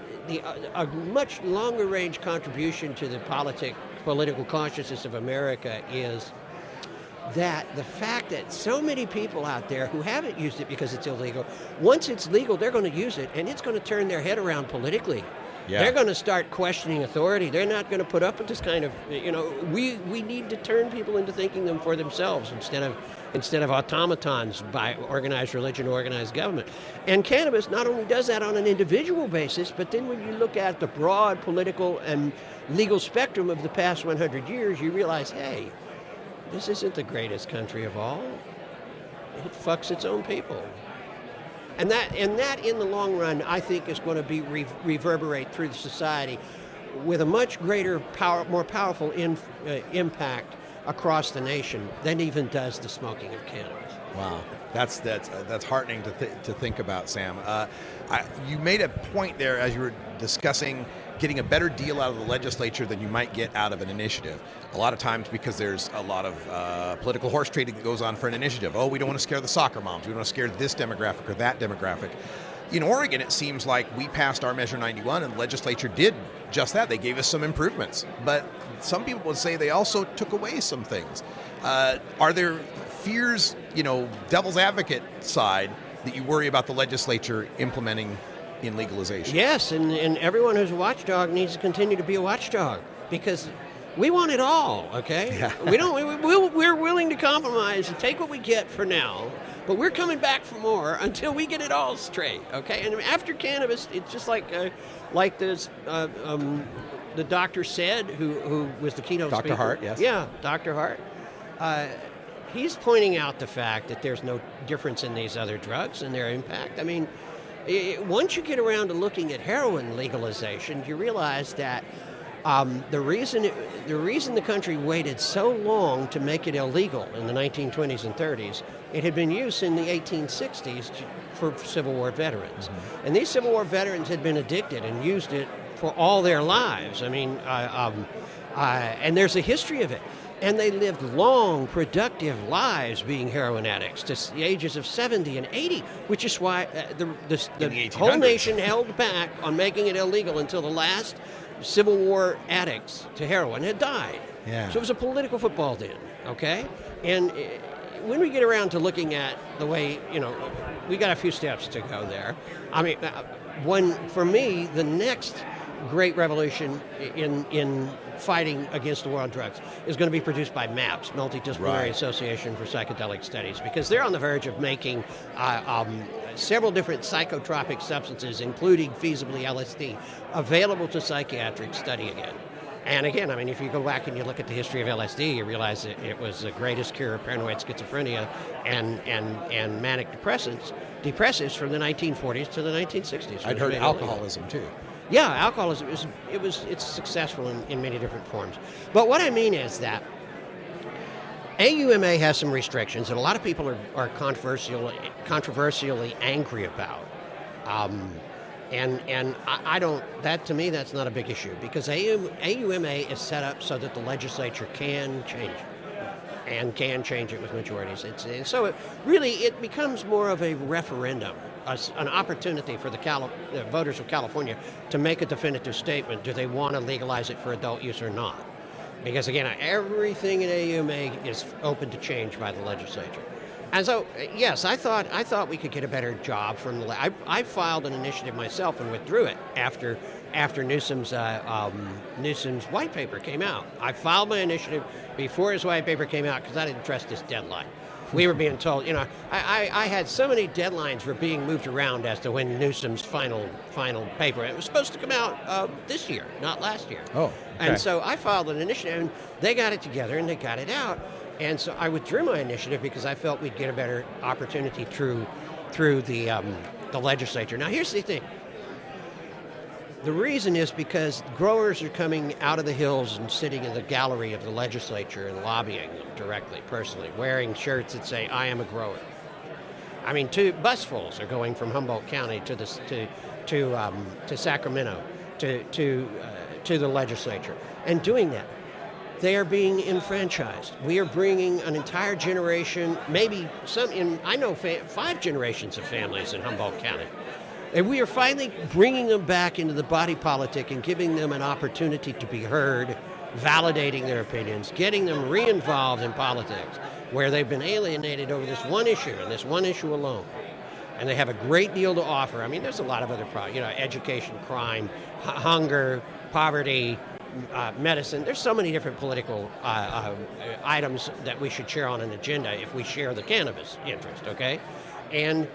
a much longer range contribution to the political consciousness of America is that the fact that so many people out there who haven't used it because it's illegal, once it's legal, they're going to use it, and it's going to turn their head around politically. Yeah. They're going to start questioning authority. They're not going to put up with this kind of, we need to turn people into thinking them for themselves instead of automatons by organized religion, organized government. And cannabis not only does that on an individual basis, but then when you look at the broad political and legal spectrum of the past 100 years, you realize, hey, this isn't the greatest country of all. It fucks its own people. And that in the long run, I think is going to be reverberate through the society with a much greater more powerful impact across the nation than even does the smoking of cannabis. Wow, that's heartening to think about, Sam. You made a point there as you were discussing getting a better deal out of the legislature than you might get out of an initiative. A lot of times because there's a lot of political horse trading that goes on for an initiative. Oh, we don't want to scare the soccer moms. We don't want to scare this demographic or that demographic. In Oregon, it seems like we passed our Measure 91 and the legislature did just that. They gave us some improvements. But some people would say they also took away some things. Are there fears, devil's advocate side, that you worry about the legislature implementing in legalization? Yes, and everyone who's a watchdog needs to continue to be a watchdog because we want it all, okay? Yeah. We're willing to compromise and take what we get for now, but we're coming back for more until we get it all straight, okay? And after cannabis, it's just like this, the doctor said, who was the keynote speaker. Dr. Hart, yes. Yeah, Dr. Hart. He's pointing out the fact that there's no difference in these other drugs and their impact. I mean, once you get around to looking at heroin legalization, you realize that the reason the country waited so long to make it illegal in the 1920s and 30s, it had been used in the 1860s for Civil War veterans. Mm-hmm. And these Civil War veterans had been addicted and used it for all their lives. I mean, and there's a history of it. And they lived long, productive lives being heroin addicts to the ages of 70 and 80, which is why the whole nation held back on making it illegal until the last Civil War addicts to heroin had died. Yeah. So it was a political football then, okay? And when we get around to looking at the way, we got a few steps to go there. I mean, for me, the next great revolution in fighting against the war on drugs is going to be produced by MAPS, Multidisciplinary Association for Psychedelic Studies, because they're on the verge of making several different psychotropic substances, including feasibly LSD, available to psychiatric study again. And again, I mean, if you go back and you look at the history of LSD, you realize that it was the greatest cure of paranoid schizophrenia and manic depressives from the 1940s to the 1960s. I'd heard alcoholism too. Yeah, alcoholism it's successful in many different forms. But what I mean is that AUMA has some restrictions that a lot of people are controversially angry about. And I don't, that to me, that's not a big issue, because AUMA is set up so that the legislature can change it and can change it with majorities. And so it becomes more of a referendum, an opportunity for the voters of California to make a definitive statement. Do they want to legalize it for adult use or not? Because again, everything in AUMA is open to change by the legislature. And so, yes, I thought we could get a better job from the. I filed an initiative myself and withdrew it after Newsom's white paper came out. I filed my initiative before his white paper came out because I didn't trust this deadline. We were being told, I had so many deadlines were being moved around as to when Newsom's final paper. It was supposed to come out this year, not last year. Oh, okay. And so I filed an initiative, and they got it together and they got it out. And so I withdrew my initiative because I felt we'd get a better opportunity through the legislature. Now, here's the thing. The reason is because growers are coming out of the hills and sitting in the gallery of the legislature and lobbying them directly, personally, wearing shirts that say, "I am a grower." I mean, busfuls are going from Humboldt County to Sacramento to the legislature and doing that. They are being enfranchised. We are bringing an entire generation, maybe I know 5 generations of families in Humboldt County. And we are finally bringing them back into the body politic and giving them an opportunity to be heard, validating their opinions, getting them re-involved in politics, where they've been alienated over this one issue and this one issue alone. And they have a great deal to offer. I mean, there's a lot of other problems, education, crime, hunger, poverty, medicine. There's so many different political items that we should share on an agenda if we share the cannabis interest, okay? And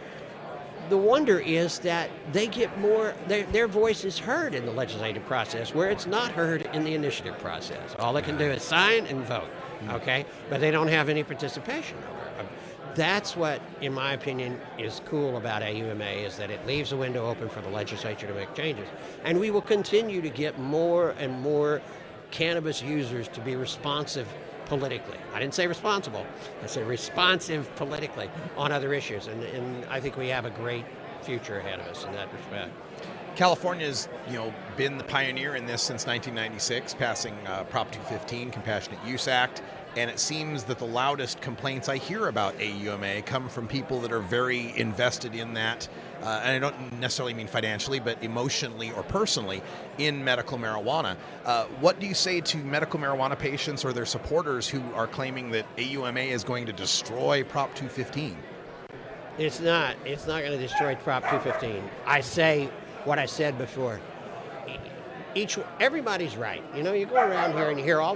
the wonder is that they get more, their voice is heard in the legislative process, where it's not heard in the initiative process. All they can do is sign and vote, okay? But they don't have any participation over it. That's what, in my opinion, is cool about AUMA, is that it leaves a window open for the legislature to make changes. And we will continue to get more and more cannabis users to be responsive politically. I didn't say responsible. I said responsive politically on other issues. And I think we have a great future ahead of us in that respect. California's, been the pioneer in this since 1996, passing Prop 215, Compassionate Use Act. And it seems that the loudest complaints I hear about AUMA come from people that are very invested in that, and I don't necessarily mean financially, but emotionally or personally, in medical marijuana. What do you say to medical marijuana patients or their supporters who are claiming that AUMA is going to destroy Prop 215? It's not. It's not going to destroy Prop 215. I say what I said before. Everybody's right. You go around here and you hear all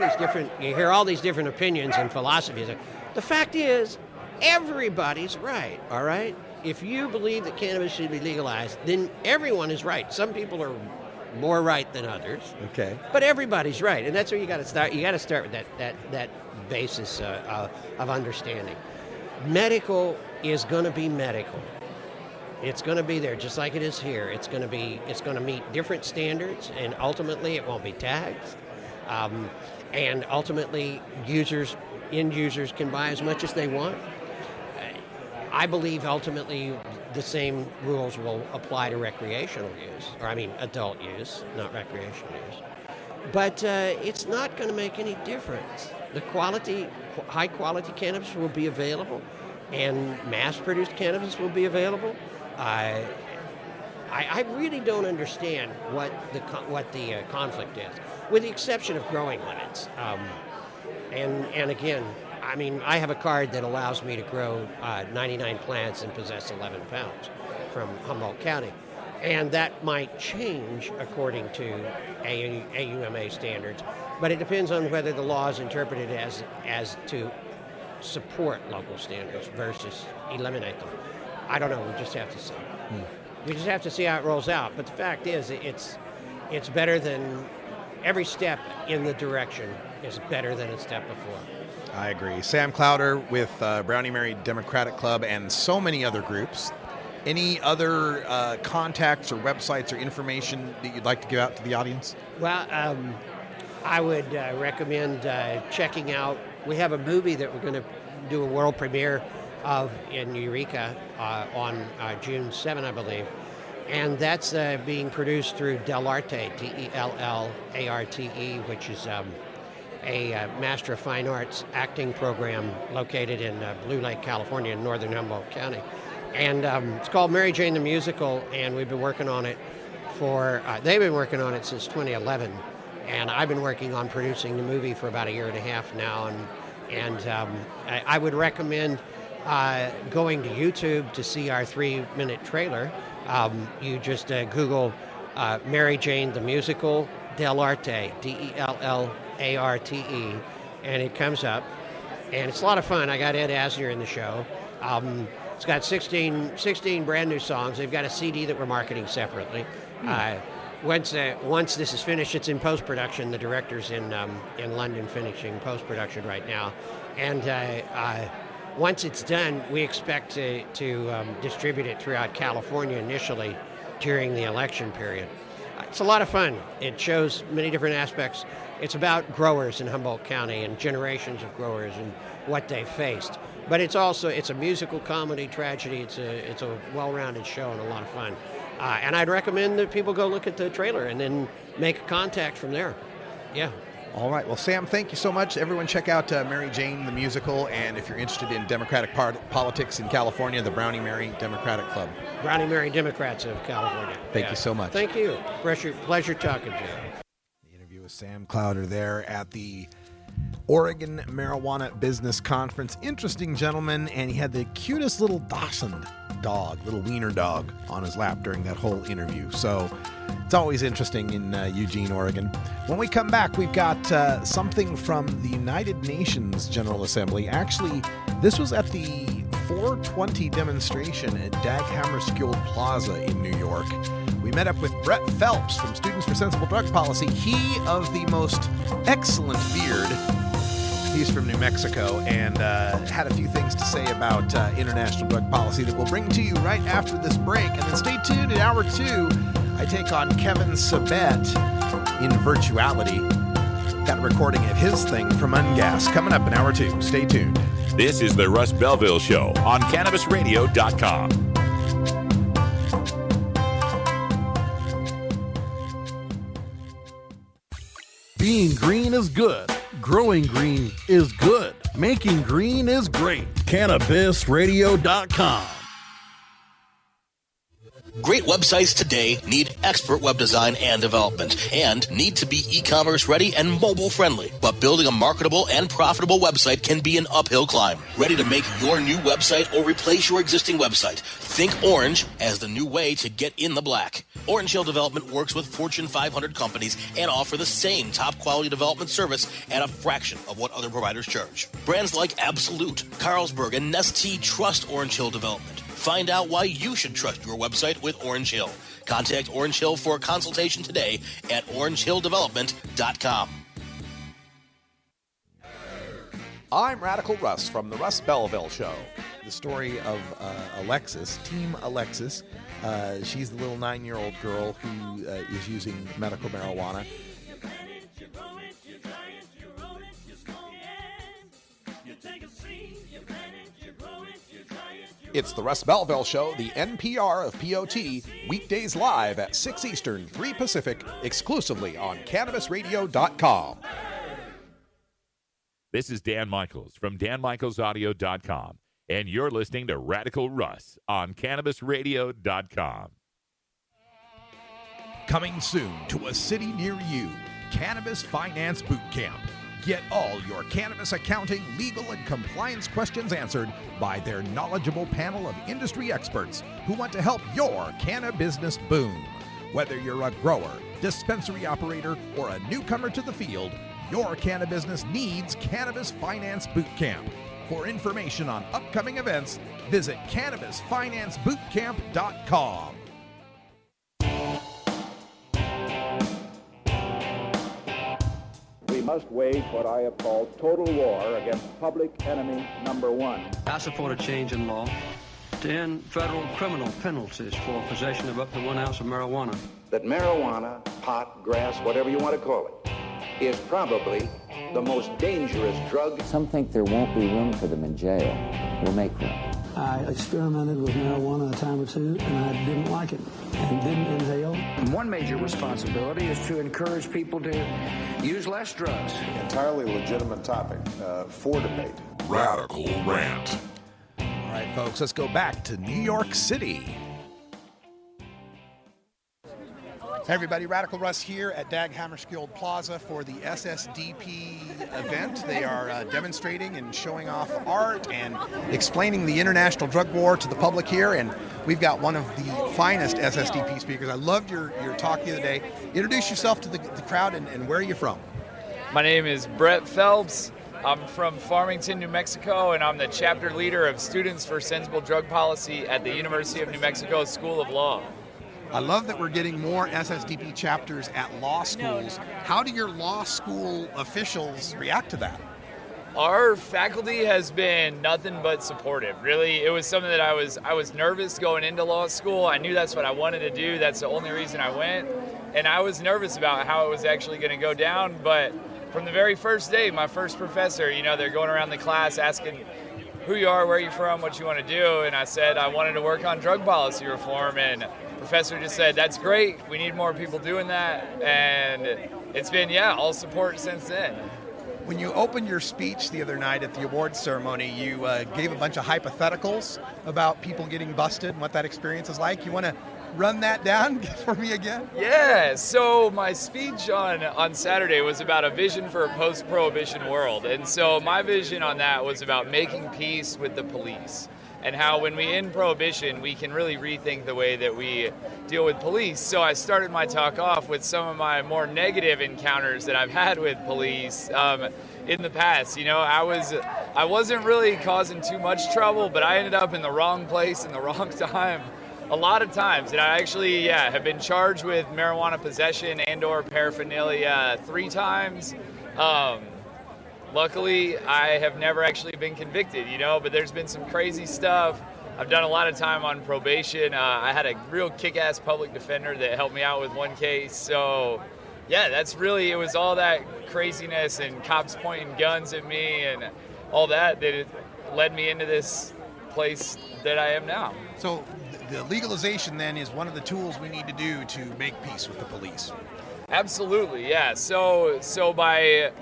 these different opinions and philosophies. The fact is, everybody's right, all right? If you believe that cannabis should be legalized, then everyone is right. Some people are more right than others. Okay. But everybody's right, and that's where you got to start. You got to start with that basis of understanding. Medical is going to be medical. It's going to be there just like it is here. It's going to meet different standards, and ultimately it won't be taxed. And ultimately, end users can buy as much as they want. I believe ultimately the same rules will apply to recreational use, adult use, not recreational use. But it's not going to make any difference. The high quality cannabis will be available, and mass-produced cannabis will be available. I really don't understand what the conflict is, with the exception of growing limits. And again, I have a card that allows me to grow 99 plants and possess 11 pounds from Humboldt County. And that might change according to AUMA standards, but it depends on whether the law is interpreted as to support local standards versus eliminate them. I don't know. We just have to see. We just have to see how it rolls out. But the fact is, it's better than every step in the direction is better than a step before. I agree. Sam Clowder with Brownie Mary Democratic Club and so many other groups. Any other contacts or websites or information that you'd like to give out to the audience? Well, I would recommend checking out. We have a movie that we're going to do a world premiere of in Eureka on June 7, I believe. And that's being produced through Dellarte, Dellarte, which is a Master of Fine Arts acting program located in Blue Lake, California, in northern Humboldt County. And it's called Mary Jane the Musical, and we've been working on it they've been working on it since 2011. And I've been working on producing the movie for about a year and a half now. And I would recommend going to YouTube to see our 3-minute trailer. You just Google Mary Jane the Musical, Dellarte, Dellarte, and it comes up. And it's a lot of fun. I got Ed Asner in the show. It's got 16 brand new songs. They've got a CD that we're marketing separately. Once this is finished, it's in post-production. The director's in London finishing post-production right now. And once it's done, we expect to distribute it throughout California initially during the election period. It's a lot of fun. It shows many different aspects. It's about growers in Humboldt County and generations of growers and what they've faced. But it's a musical comedy, tragedy. It's a well-rounded show and a lot of fun. And I'd recommend that people go look at the trailer and then make a contact from there. Yeah. All right. Well, Sam, thank you so much. Everyone check out Mary Jane the Musical. And if you're interested in Democratic politics in California, the Brownie Mary Democratic Club. Brownie Mary Democrats of California. Thank you so much. Thank you. Pleasure talking to you. The interview with Sam Clowder there at the Oregon Marijuana Business Conference. Interesting gentleman, and he had the cutest little Dachshund dog, little wiener dog, on his lap during that whole interview. So it's always interesting in Eugene, Oregon. When we come back, we've got something from the United Nations General Assembly. Actually, this was at the 420 demonstration at Dag Hammarskjöld Plaza in New York. We met up with Brett Phelps from Students for Sensible Drug Policy. He of the most excellent beard. He's from New Mexico and had a few things to say about international drug policy that we'll bring to you right after this break. And then stay tuned. In hour 2, I take on Kevin Sabet in Virtuality. Got a recording of his thing from Ungas coming up in hour 2. Stay tuned. This is the Russ Belville Show on CannabisRadio.com. Being green is good. Growing green is good. Making green is great. CannabisRadio.com. Great websites today need expert web design and development and need to be e-commerce ready and mobile friendly. But building a marketable and profitable website can be an uphill climb. Ready to make your new website or replace your existing website? Think Orange as the new way to get in the black. Orange Hill Development works with Fortune 500 companies and offer the same top quality development service at a fraction of what other providers charge. Brands like Absolute, Carlsberg, and Nestea trust Orange Hill Development. Find out why you should trust your website with Orange Hill. Contact Orange Hill for a consultation today at orangehilldevelopment.com. I'm Radical Russ from the Russ Belville Show. The story of Alexis, Team Alexis. She's the little 9-year-old girl who is using medical marijuana. It's the Russ Belville Show, the NPR of POT, weekdays live at 6 Eastern, 3 Pacific, exclusively on CannabisRadio.com. This is Dan Michaels from DanMichaelsAudio.com, and you're listening to Radical Russ on CannabisRadio.com. Coming soon to a city near you, Cannabis Finance Boot Camp. Get all your cannabis accounting, legal, and compliance questions answered by their knowledgeable panel of industry experts who want to help your canna-business boom. Whether you're a grower, dispensary operator, or a newcomer to the field, your canna business needs Cannabis Finance Boot Camp. For information on upcoming events, visit CannabisFinanceBootCamp.com. must wage what I have called total war against public enemy number one. I support a change in law to end federal criminal penalties for possession of up to 1 ounce of marijuana. That marijuana, pot, grass, whatever you want to call it, is probably the most dangerous drug. Some think there won't be room for them in jail. We'll make room. I experimented with marijuana a time or two, and I didn't like it and didn't inhale. One major responsibility is to encourage people to use less drugs. Entirely legitimate topic for debate. Radical Rant. All right, folks, let's go back to New York City. Hey everybody, Radical Russ here at Dag Hammarskjöld Plaza for the SSDP event. They are demonstrating and showing off art and explaining the international drug war to the public here, and we've got one of the finest SSDP speakers. I loved your talk the other day. Introduce yourself to the crowd and where are you from? My name is Brett Phelps. I'm from Farmington, New Mexico, and I'm the chapter leader of Students for Sensible Drug Policy at the University of New Mexico School of Law. I love that we're getting more SSDP chapters at law schools. How do your law school officials react to that? Our faculty has been nothing but supportive. Really, it was something that I was nervous going into law school. I knew that's what I wanted to do. That's the only reason I went. And I was nervous about how it was actually going to go down. But from the very first day, my first professor, they're going around the class asking who you are, where you're from, what you want to do. And I said I wanted to work on drug policy reform. And professor just said, that's great. We need more people doing that. And it's been, all support since then. When you opened your speech the other night at the awards ceremony, you gave a bunch of hypotheticals about people getting busted and what that experience is like. You want to run that down for me again? Yeah, so my speech on Saturday was about a vision for a post-prohibition world. And so my vision on that was about making peace with the police. And how when we end prohibition, we can really rethink the way that we deal with police. So I started my talk off with some of my more negative encounters that I've had with police in the past. I wasn't really causing too much trouble, but I ended up in the wrong place in the wrong time a lot of times. And I actually, have been charged with marijuana possession and or paraphernalia 3 times. Luckily, I have never actually been convicted, but there's been some crazy stuff. I've done a lot of time on probation. I had a real kick-ass public defender that helped me out with one case. So, it was all that craziness and cops pointing guns at me and all that it led me into this place that I am now. So the legalization then is one of the tools we need to do to make peace with the police. Absolutely, yeah. So by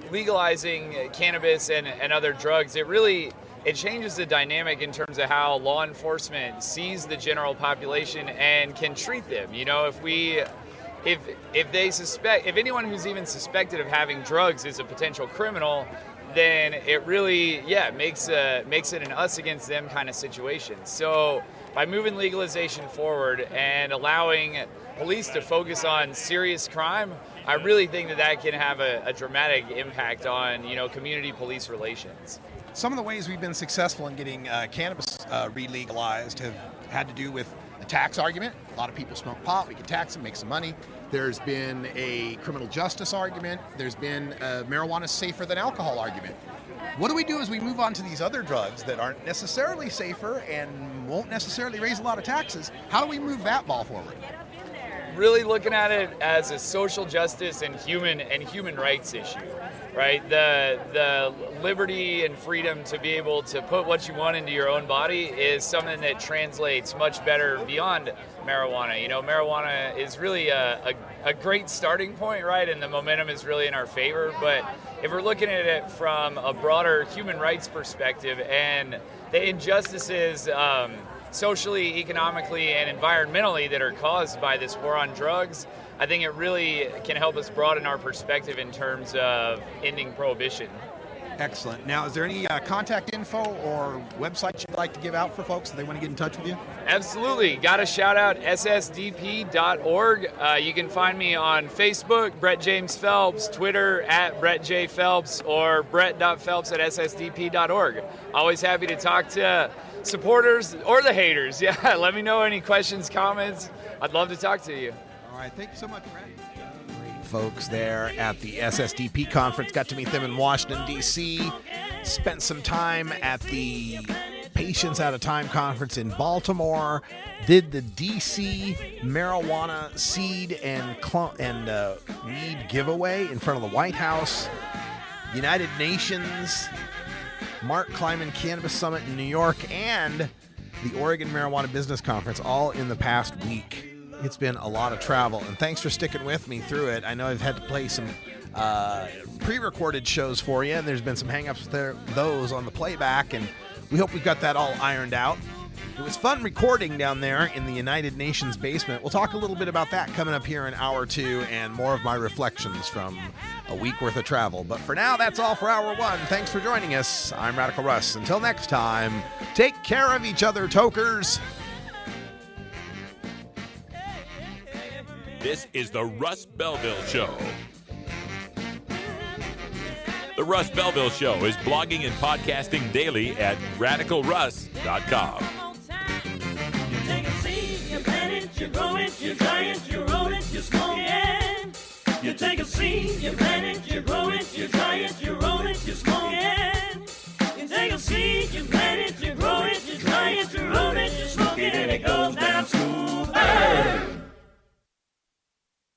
legalizing cannabis and other drugs, it changes the dynamic in terms of how law enforcement sees the general population and can treat them. If anyone who's even suspected of having drugs is a potential criminal, then it really makes it an us against them kind of situation. So by moving legalization forward and allowing police to focus on serious crime, I really think that can have a dramatic impact on, community police relations. Some of the ways we've been successful in getting cannabis re-legalized have had to do with a tax argument. A lot of people smoke pot. We can tax them, make some money. There's been a criminal justice argument. There's been a marijuana safer than alcohol argument. What do we do as we move on to these other drugs that aren't necessarily safer and won't necessarily raise a lot of taxes? How do we move that ball forward? Really looking at it as a social justice and human rights issue, right? The liberty and freedom to be able to put what you want into your own body is something that translates much better beyond marijuana. Marijuana is really a great starting point, right? And the momentum is really in our favor. But if we're looking at it from a broader human rights perspective and the injustices socially, economically, and environmentally that are caused by this war on drugs, I think it really can help us broaden our perspective in terms of ending prohibition. Excellent. Now, is there any contact info or websites you'd like to give out for folks if they want to get in touch with you? Absolutely. Got to shout out ssdp.org. You can find me on Facebook, Brett James Phelps, Twitter @Brett J. Phelps, or brett.phelps@ssdp.org. Always happy to talk to supporters or the haters. Yeah, let me know any questions, comments. I'd love to talk to you. All right. Thank you so much, Brett. folks there at the SSDP conference. Got to meet them in Washington, D.C. Spent some time at the Patients Out of Time conference in Baltimore. Did the D.C. marijuana seed and weed giveaway in front of the White House. United Nations, Mark Kleiman Cannabis Summit in New York, and the Oregon Marijuana Business Conference, all in the past week. It's been a lot of travel, and thanks for sticking with me through it. I know I've had to play some pre-recorded shows for you, and there's been some hang-ups with those on the playback, and we hope we've got that all ironed out. It was fun recording down there in the United Nations basement. We'll talk a little bit about that coming up here in hour 2 and more of my reflections from a week worth of travel. But for now, that's all for hour 1. Thanks for joining us. I'm Radical Russ. Until next time, take care of each other, tokers. This is the Russ Belville Show. The Russ Belville Show is blogging and podcasting daily at radicalruss.com. You grow it, you dry it, you roll it, you smoke it. You take a seed, you plant